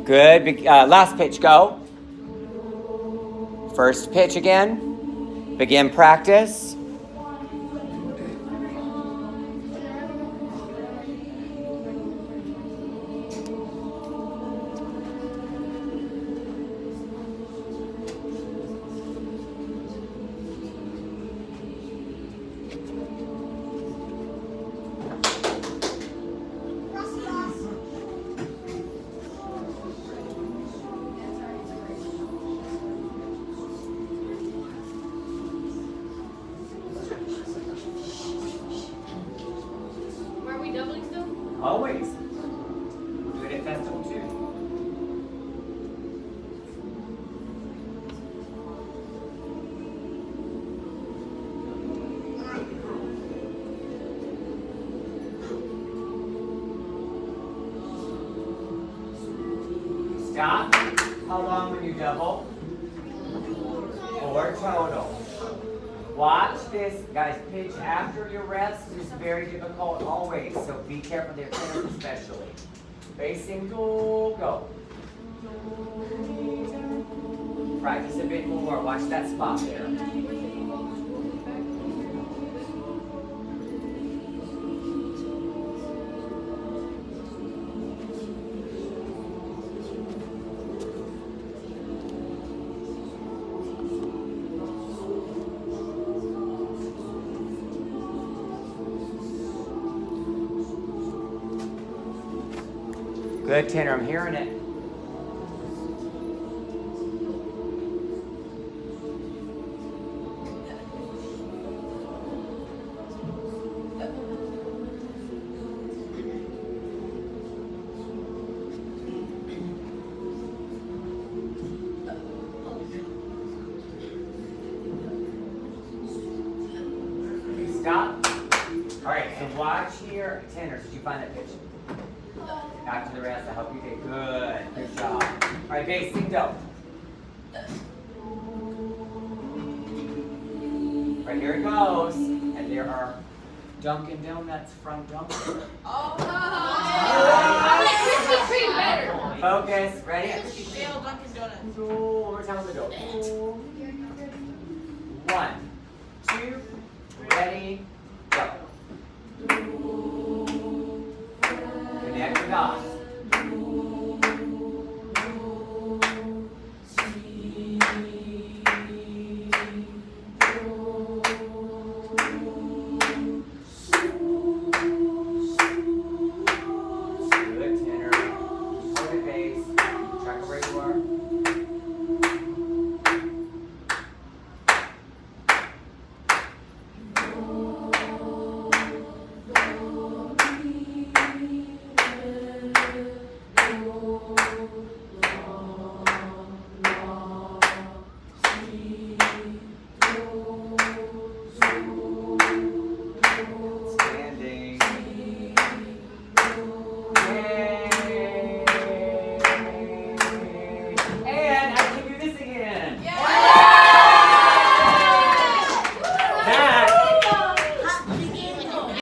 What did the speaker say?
Good. Last pitch, go. First pitch again. Begin practice. Always. We'll do it at festival too. Stop. How long when you double? 4 total. Watch this, guys. Pitch after your rest is very difficult always, so be careful there, tenors especially. Facing dual, go. Practice a bit more. Watch that spot there. Good, tenor. I'm hearing it. Stop. All right, so watch here. Tenor, did you find that pitch? Back to the rest. I hope you did good. Good job. All right, basing do. Right, here it goes. And there are Dunkin' Donuts from Dunkin'. Oh, I like Krispy Kreme better. Focus. Ready? Fail Dunkin' Donuts. One more time with the go. 1, 2, ready, go. Connect the dots.